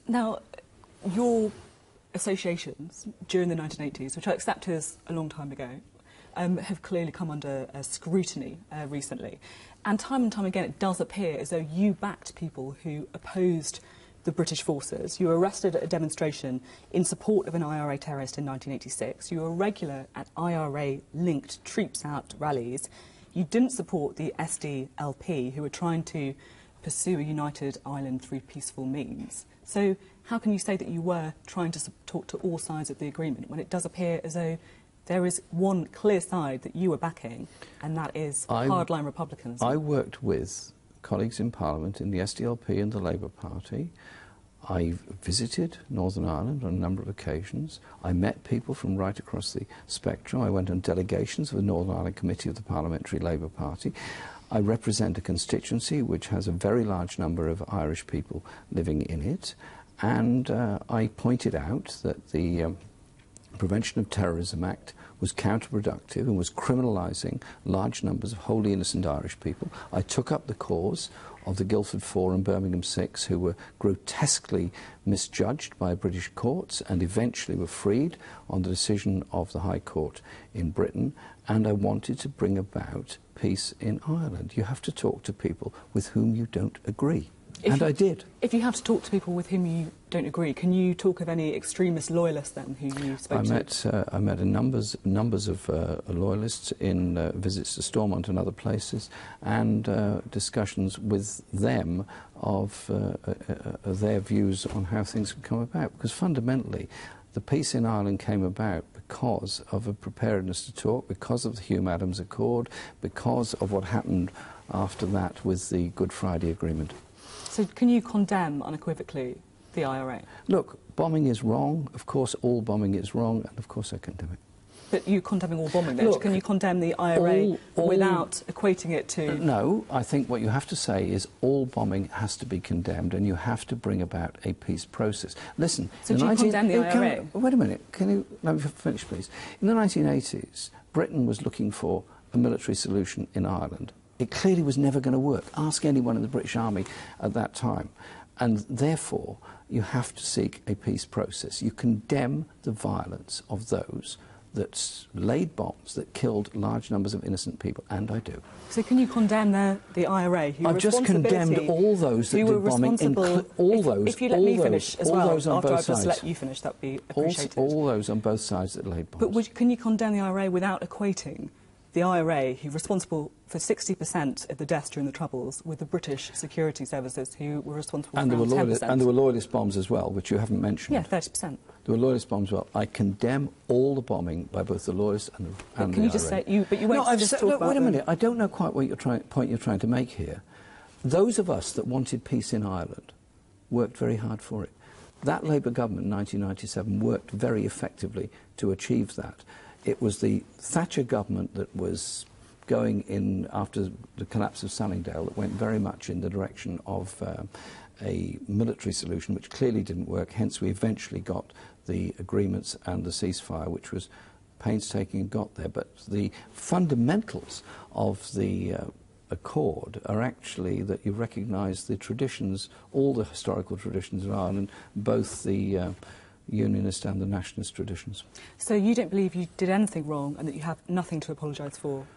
Now, your associations during the 1980s, which I accept is a long time ago, have clearly come under scrutiny recently. And time again, it does appear as though you backed people who opposed the British forces. You were arrested at a demonstration in support of an IRA terrorist in 1986. You were regular at IRA-linked troops out rallies. You didn't support the SDLP, who were trying to pursue a united Ireland through peaceful means. So how can you say that you were trying to talk to all sides of the agreement when it does appear as though there is one clear side that you were backing, and that is hardline Republicans? I worked with colleagues in Parliament in the SDLP and the Labour Party. I visited Northern Ireland on a number of occasions. I met people from right across the spectrum. I went on delegations of the Northern Ireland Committee of the Parliamentary Labour Party. I represent a constituency which has a very large number of Irish people living in it, and I pointed out that the Prevention of Terrorism Act was counterproductive and was criminalising large numbers of wholly innocent Irish people. I took up the cause of the Guildford Four and Birmingham Six, who were grotesquely misjudged by British courts and eventually were freed on the decision of the High Court in Britain, and I wanted to bring about peace in Ireland. You have to talk to people with whom you don't agree. And I did. If you have to talk to people with whom you don't agree, can you talk of any extremist loyalists then who you spoke to? I met numbers of loyalists in visits to Stormont and other places, and discussions with them of their views on how things could come about. Because fundamentally, the peace in Ireland came about because of a preparedness to talk, because of the Hume Adams Accord, because of what happened after that with the Good Friday Agreement. So can you condemn unequivocally the IRA? Look, bombing is wrong. Of course, all bombing is wrong, and of course I condemn it. But you're condemning all bombing, then? Look, can you condemn the IRA without equating it to... No, I think what you have to say is all bombing has to be condemned, and you have to bring about a peace process. Listen... So do you condemn the IRA? Wait a minute. Let me finish, please. In the 1980s, Britain was looking for a military solution in Ireland. It clearly was never going to work. Ask anyone in the British Army at that time. And therefore, you have to seek a peace process. You condemn the violence of those that laid bombs, that killed large numbers of innocent people, and I do. So can you condemn the IRA? I've just condemned all those that did bombing, all those. If you let me finish as well, after I've just let you finish, that would be appreciated. All those on both sides that laid bombs. But can you condemn the IRA without equating the IRA, who were responsible for 60% of the deaths during the Troubles, with the British security services, who were responsible for around 10%. And there were loyalist bombs as well, which you haven't mentioned. Yeah, 30%. There were loyalist bombs as well. I condemn all the bombing by both the loyalists and the IRA. Can you just say... But you won't just talk about... Wait a minute. I don't know quite what point you're trying to make here. Those of us that wanted peace in Ireland worked very hard for it. That Labour government in 1997 worked very effectively to achieve that. It was the Thatcher government that was going in after the collapse of Sallingdale that went very much in the direction of a military solution, which clearly didn't work. Hence, we eventually got the agreements and the ceasefire, which was painstaking and got there. But the fundamentals of the accord are actually that you recognise the traditions, all the historical traditions of Ireland, both the Unionist and the nationalist traditions. So you don't believe you did anything wrong and that you have nothing to apologise for?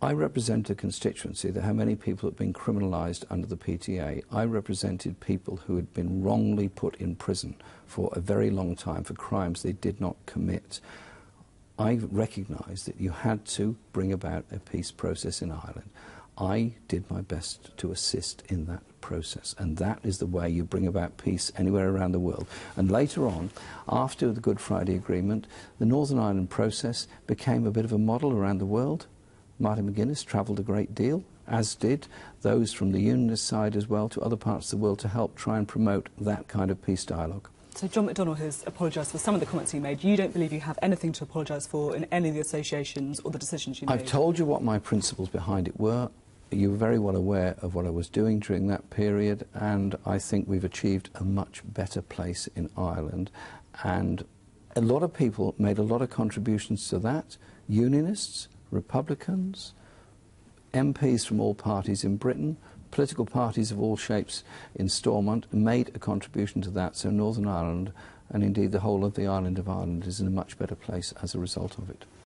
I represent a constituency that how many people have been criminalised under the PTA. I represented people who had been wrongly put in prison for a very long time for crimes they did not commit. I recognised that you had to bring about a peace process in Ireland. I did my best to assist in that process, and that is the way you bring about peace anywhere around the world. And later on, after the Good Friday Agreement, the Northern Ireland process became a bit of a model around the world. Martin McGuinness travelled a great deal, as did those from the Unionist side as well, to other parts of the world to help try and promote that kind of peace dialogue. So John McDonnell has apologised for some of the comments he made. You don't believe you have anything to apologise for in any of the associations or the decisions you made? I've told you what my principles behind it were. You were very well aware of what I was doing during that period, and I think we've achieved a much better place in Ireland. And a lot of people made a lot of contributions to that. Unionists, Republicans, MPs from all parties in Britain, political parties of all shapes in Stormont made a contribution to that, so Northern Ireland, and indeed the whole of the island of Ireland, is in a much better place as a result of it.